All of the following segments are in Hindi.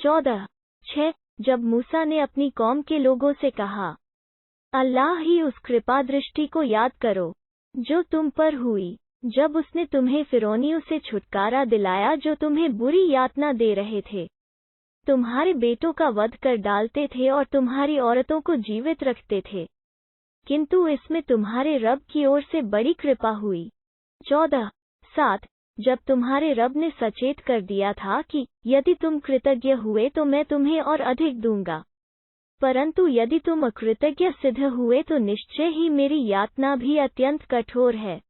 14:6 जब मूसा ने अपनी कौम के लोगों से कहा, अल्लाह ही उस कृपा दृष्टि को याद करो जो तुम पर हुई, जब उसने तुम्हें फिरौनियों से छुटकारा दिलाया जो तुम्हें बुरी यातना दे रहे थे, तुम्हारे बेटों का वध कर डालते थे और तुम्हारी औरतों को जीवित रखते थे, किंतु इसमें तुम्हारे रब की ओर से बड़ी कृपा हुई। 14:7 जब तुम्हारे रब ने सचेत कर दिया था कि यदि तुम कृतज्ञ हुए तो मैं तुम्हें और अधिक दूंगा, परंतु यदि तुम अकृतज्ञ सिद्ध हुए तो निश्चय ही मेरी यातना भी अत्यंत कठोर है।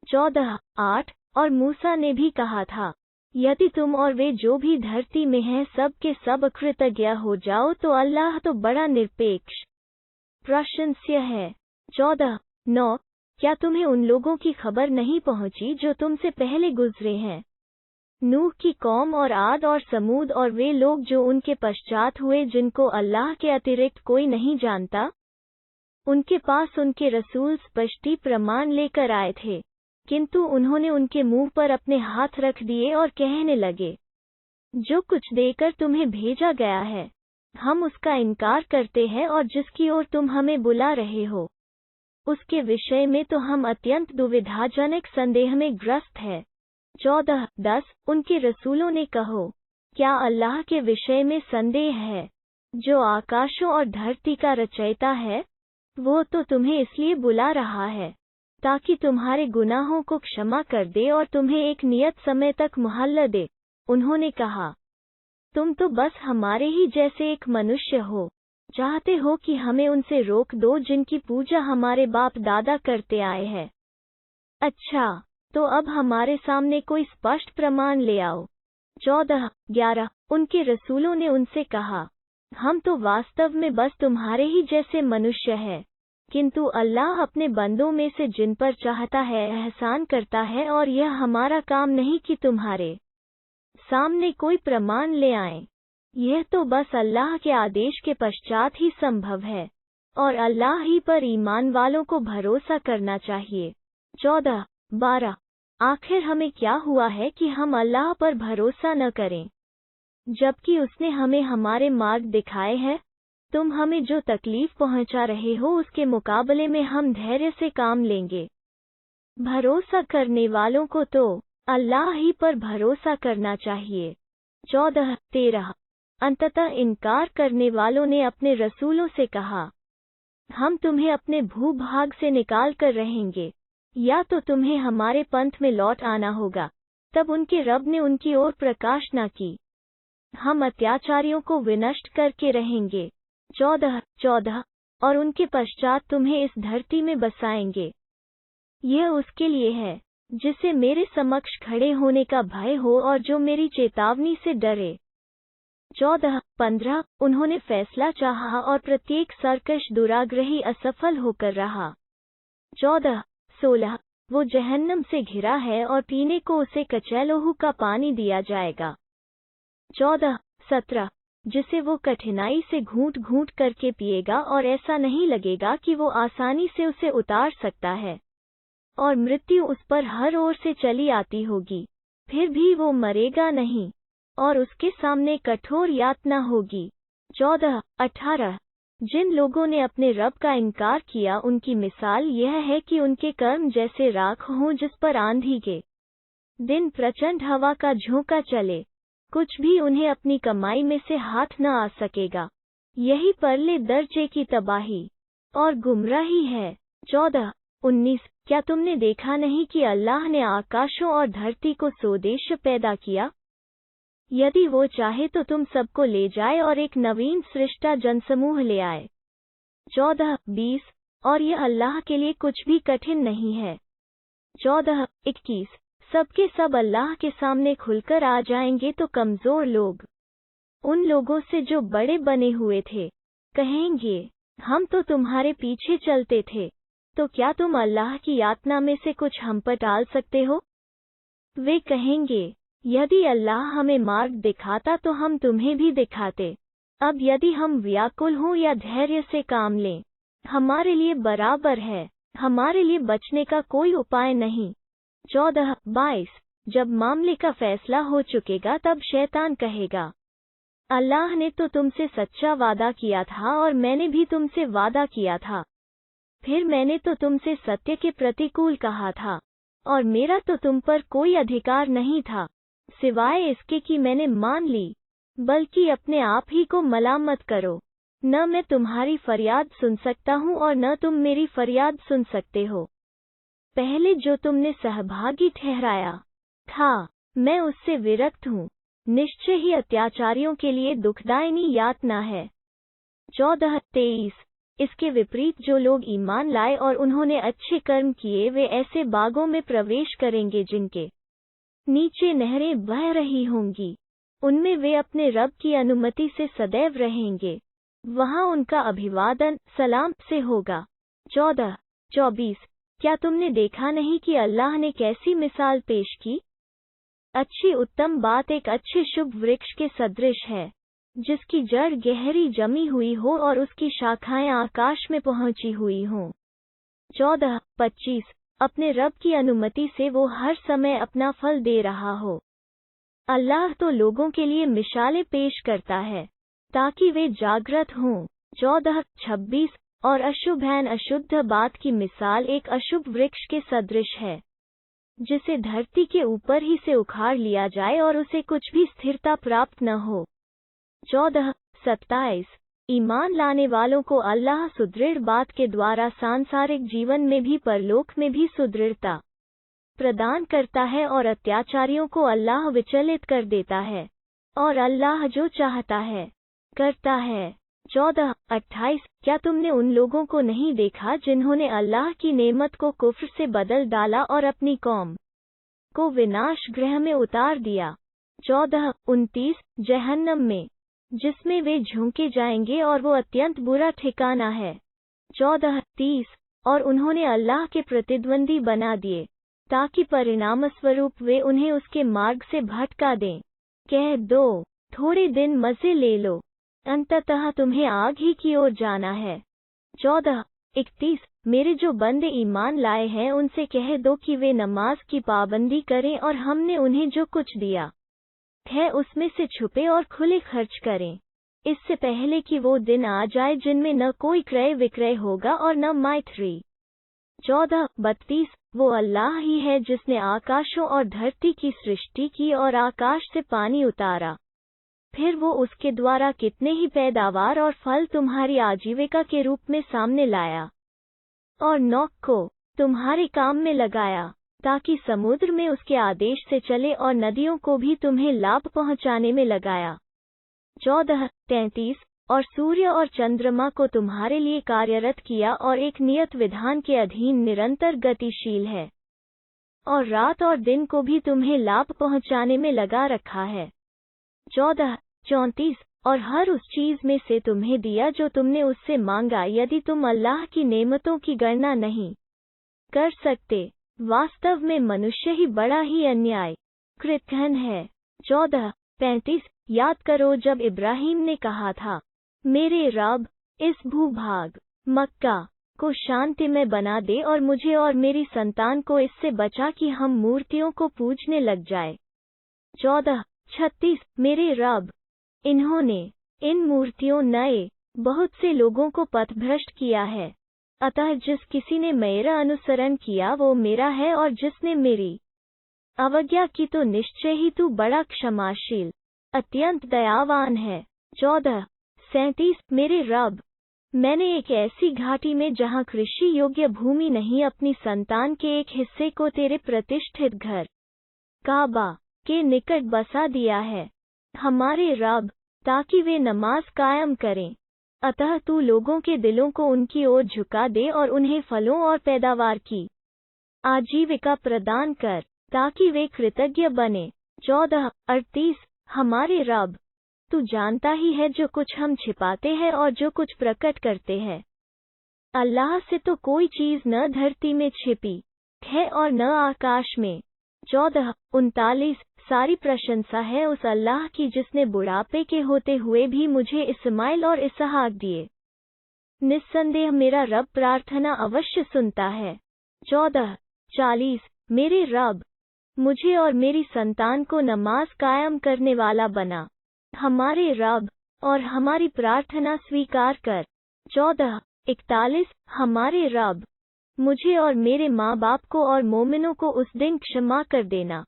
14:8 और मूसा ने भी कहा था, यदि तुम और वे जो भी धरती में हैं सब के सब अकृतज्ञ हो जाओ तो अल्लाह तो बड़ा निरपेक्ष प्रशंस्य है। 14:9 क्या तुम्हें उन लोगों की खबर नहीं पहुंची जो तुमसे पहले गुजरे हैं, नूह की कौम और आद और समूद और वे लोग जो उनके पश्चात हुए जिनको अल्लाह के अतिरिक्त कोई नहीं जानता? उनके पास उनके रसूल स्पष्टी प्रमाण लेकर आए थे, किंतु उन्होंने उनके मुंह पर अपने हाथ रख दिए और कहने लगे, जो कुछ देकर तुम्हें भेजा गया है हम उसका इनकार करते हैं और जिसकी ओर तुम हमें बुला रहे हो उसके विषय में तो हम अत्यंत दुविधाजनक संदेह में ग्रस्त है। 14:10 उनके रसूलों ने कहो, क्या अल्लाह के विषय में संदेह है जो आकाशों और धरती का रचयिता है? वो तो तुम्हें इसलिए बुला रहा है ताकि तुम्हारे गुनाहों को क्षमा कर दे और तुम्हें एक नियत समय तक मोहल्ला दे। उन्होंने कहा, तुम तो बस हमारे ही जैसे एक मनुष्य हो, चाहते हो कि हमें उनसे रोक दो जिनकी पूजा हमारे बाप दादा करते आए हैं। अच्छा, तो अब हमारे सामने कोई स्पष्ट प्रमाण ले आओ। 14:11 उनके रसूलों ने उनसे कहा, हम तो वास्तव में बस तुम्हारे ही जैसे मनुष्य हैं, किंतु अल्लाह अपने बंदों में से जिन पर चाहता है एहसान करता है और यह हमारा काम नहीं कि तुम्हारे सामने कोई प्रमाण ले आएं। यह तो बस अल्लाह के आदेश के पश्चात ही संभव है और अल्लाह ही पर ईमान वालों को भरोसा करना चाहिए। 14:12 आखिर हमें क्या हुआ है कि हम अल्लाह पर भरोसा न करें, जबकि उसने हमें हमारे मार्ग दिखाए हैं? तुम हमें जो तकलीफ पहुंचा रहे हो उसके मुकाबले में हम धैर्य से काम लेंगे। भरोसा करने वालों को तो अल्लाह ही पर भरोसा करना चाहिए। 14:13 अंततः इनकार करने वालों ने अपने रसूलों से कहा, हम तुम्हें अपने भूभाग से निकाल कर रहेंगे या तो तुम्हें हमारे पंथ में लौट आना होगा। तब उनके रब ने उनकी ओर प्रकाश न की, हम अत्याचारियों को विनष्ट करके रहेंगे। 14:14 और उनके पश्चात तुम्हें इस धरती में बसाएंगे। यह उसके लिए है जिसे मेरे समक्ष खड़े होने का भय हो और जो मेरी चेतावनी से डरे। 14:15 उन्होंने फैसला चाहा और प्रत्येक सरकश दुराग्रही असफल होकर रहा। 14:16 वो जहन्नम से घिरा है और पीने को उसे कचैलोहू का पानी दिया जाएगा। 14:17 जिसे वो कठिनाई से घूंट घूंट करके पिएगा और ऐसा नहीं लगेगा कि वो आसानी से उसे उतार सकता है, और मृत्यु उस पर हर ओर से चली आती होगी, फिर भी वो मरेगा नहीं, और उसके सामने कठोर यातना होगी। 14:18 जिन लोगों ने अपने रब का इनकार किया उनकी मिसाल यह है कि उनके कर्म जैसे राख हों जिस पर आंधी के दिन प्रचंड हवा का झोंका चले, कुछ भी उन्हें अपनी कमाई में से हाथ न आ सकेगा। यही परले दर्जे की तबाही और गुमराही है। 14:19 क्या तुमने देखा नहीं कि अल्लाह ने आकाशों और धरती को स्वदेश पैदा किया? यदि वो चाहे तो तुम सबको ले जाए और एक नवीन सृष्टा जनसमूह ले आए। 14:20 और यह अल्लाह के लिए कुछ भी कठिन नहीं है। 14:21 सबके सब अल्लाह के सामने खुलकर आ जाएंगे तो कमजोर लोग उन लोगों से जो बड़े बने हुए थे कहेंगे, हम तो तुम्हारे पीछे चलते थे, तो क्या तुम अल्लाह की यातना में से कुछ हम पर टाल सकते हो? वे कहेंगे, यदि अल्लाह हमें मार्ग दिखाता तो हम तुम्हें भी दिखाते। अब यदि हम व्याकुल हों या धैर्य से काम लें, हमारे लिए बराबर है, हमारे लिए बचने का कोई उपाय नहीं। 14:22 जब मामले का फैसला हो चुकेगा तब शैतान कहेगा, अल्लाह ने तो तुमसे सच्चा वादा किया था और मैंने भी तुमसे वादा किया था। फिर मैंने तो तुमसे सत्य के प्रतिकूल कहा था, और मेरा तो तुम पर कोई अधिकार नहीं था, सिवाय इसके कि मैंने मान ली, बल्कि अपने आप ही को मलामत करो। न मैं तुम्हारी फरियाद सुन सकता हूँ और न तुम मेरी फरियाद सुन सकते हो। पहले जो तुमने सहभागी ठहराया था, मैं उससे विरक्त हूँ। निश्चय ही अत्याचारियों के लिए दुखदायिनी यातना है। 14:23 इसके विपरीत जो लोग ईमान लाए और उन्होंने अच्छे कर्म किए, वे ऐसे बागों में प्रवेश करेंगे जिनके नीचे नहरें बह रही होंगी। उनमें वे अपने रब की अनुमति से सदैव रहेंगे। वहाँ उनका अभिवादन सलाम से होगा। 14:24 क्या तुमने देखा नहीं कि अल्लाह ने कैसी मिसाल पेश की? अच्छी उत्तम बात एक अच्छे शुभ वृक्ष के सदृश है, जिसकी जड़ गहरी जमी हुई हो और उसकी शाखाएं आकाश में पहुंची हुई हों। 14:25 अपने रब की अनुमति से वो हर समय अपना फल दे रहा हो। अल्लाह तो लोगों के लिए मिसालें पेश करता है ताकि वे जागृत हों। 14:26 और अशुभैन अशुद्ध बात की मिसाल एक अशुभ वृक्ष के सदृश है, जिसे धरती के ऊपर ही से उखाड़ लिया जाए और उसे कुछ भी स्थिरता प्राप्त न हो। 14:27 ईमान लाने वालों को अल्लाह सुदृढ़ बात के द्वारा सांसारिक जीवन में भी परलोक में भी सुदृढ़ता प्रदान करता है और अत्याचारियों को अल्लाह विचलित कर देता है, और अल्लाह जो चाहता है करता है। 14:28 क्या तुमने उन लोगों को नहीं देखा जिन्होंने अल्लाह की नेमत को कुफ्र से बदल डाला और अपनी कौम को विनाश गृह में उतार दिया। 14:29 जहन्नम में, जिसमें वे झोंके जाएंगे और वो अत्यंत बुरा ठिकाना है। 14:30 और उन्होंने अल्लाह के प्रतिद्वंदी बना दिए, ताकि परिणामस्वरूप वे उन्हें उसके मार्ग से भटका दें। कह दो, थोड़े दिन मज़े ले लो, अंततः तुम्हें आग ही की ओर जाना है। 14:31 मेरे जो बंदे ईमान लाए हैं उनसे कह दो कि वे नमाज की पाबंदी करें और हमने उन्हें जो कुछ दिया है उसमें से छुपे और खुले खर्च करें, इससे पहले कि वो दिन आ जाए जिनमें न कोई क्रय विक्रय होगा और न मैत्री। 14:32 वो अल्लाह ही है जिसने आकाशों और धरती की सृष्टि की और आकाश से पानी उतारा, फिर वो उसके द्वारा कितने ही पैदावार और फल तुम्हारी आजीविका के रूप में सामने लाया, और नौक को तुम्हारे काम में लगाया, ताकि समुद्र में उसके आदेश से चले और नदियों को भी तुम्हें लाभ पहुंचाने में लगाया। 14:33 और सूर्य और चंद्रमा को तुम्हारे लिए कार्यरत किया और एक नियत विधान के अधीन निरंतर गतिशील है, और रात और दिन को भी तुम्हें लाभ पहुंचाने में लगा रखा है। 14:34 और हर उस चीज में से तुम्हें दिया जो तुमने उससे मांगा, यदि तुम अल्लाह की नेमतों की गणना नहीं कर सकते। वास्तव में मनुष्य ही बड़ा ही अन्याय कृतघ्न है। 14:35 याद करो जब इब्राहिम ने कहा था, मेरे रब, इस भूभाग मक्का को शांतिमय बना दे और मुझे और मेरी संतान को इससे बचा कि हम मूर्तियों को पूजने लग जाए। 14:36 मेरे रब, इन्होंने इन मूर्तियों नए बहुत से लोगों को पथभ्रष्ट किया है, अतः जिस किसी ने मेरा अनुसरण किया वो मेरा है, और जिसने मेरी अवज्ञा की तो निश्चय ही तू बड़ा क्षमाशील अत्यंत दयावान है। 14:37 मेरे रब, मैंने एक ऐसी घाटी में जहाँ कृषि योग्य भूमि नहीं अपनी संतान के एक हिस्से को तेरे प्रतिष्ठित घर काबा के निकट बसा दिया है, हमारे रब, ताकि वे नमाज कायम करें। अतः तू लोगों के दिलों को उनकी ओर झुका दे और उन्हें फलों और पैदावार की आजीविका प्रदान कर, ताकि वे कृतज्ञ बने। 14:38 हमारे रब, तू जानता ही है जो कुछ हम छिपाते हैं और जो कुछ प्रकट करते हैं। अल्लाह से तो कोई चीज न धरती में छिपी है और न आकाश में। 14:39 सारी प्रशंसा है उस अल्लाह की जिसने बुढ़ापे के होते हुए भी मुझे इस्माइल और इसहाक दिए। निस्संदेह मेरा रब प्रार्थना अवश्य सुनता है। 14:40 मेरे रब, मुझे और मेरी संतान को नमाज कायम करने वाला बना, हमारे रब, और हमारी प्रार्थना स्वीकार कर। 14:41 हमारे रब, मुझे और मेरे माँ बाप को और मोमिनों को उस दिन क्षमा कर देना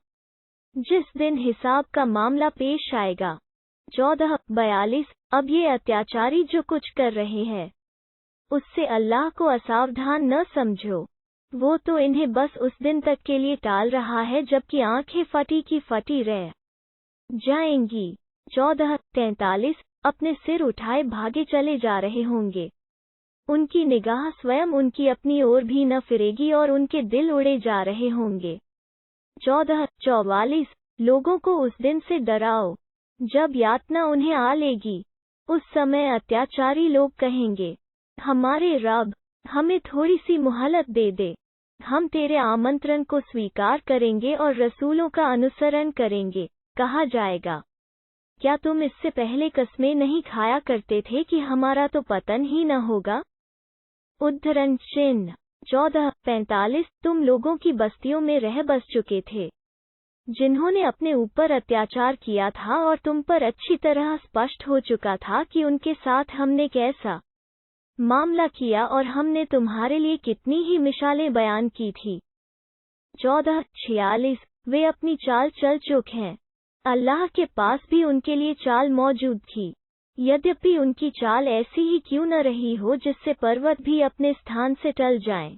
जिस दिन हिसाब का मामला पेश आएगा। 14:42 अब ये अत्याचारी जो कुछ कर रहे हैं उससे अल्लाह को असावधान न समझो, वो तो इन्हें बस उस दिन तक के लिए टाल रहा है जबकि आंखें फटी की फटी रह जाएंगी। 14:43 अपने सिर उठाए भागे चले जा रहे होंगे, उनकी निगाह स्वयं उनकी अपनी ओर भी न फिरेगी और उनके दिल उड़े जा रहे होंगे। 14:44 लोगों को उस दिन से डराओ जब यातना उन्हें आ लेगी। उस समय अत्याचारी लोग कहेंगे, हमारे रब, हमें थोड़ी सी मोहलत दे दे, हम तेरे आमंत्रण को स्वीकार करेंगे और रसूलों का अनुसरण करेंगे। कहा जाएगा, क्या तुम इससे पहले कस्में नहीं खाया करते थे कि हमारा तो पतन ही न होगा? उद्धरण चिन्ह। 14:45 तुम लोगों की बस्तियों में रह बस चुके थे जिन्होंने अपने ऊपर अत्याचार किया था और तुम पर अच्छी तरह स्पष्ट हो चुका था कि उनके साथ हमने कैसा मामला किया और हमने तुम्हारे लिए कितनी ही मिसालें बयान की थी। 14:46 वे अपनी चाल चल चुके हैं, अल्लाह के पास भी उनके लिए चाल मौजूद थी, यद्यपि उनकी चाल ऐसी ही क्यों न रही हो जिससे पर्वत भी अपने स्थान से टल जाएं।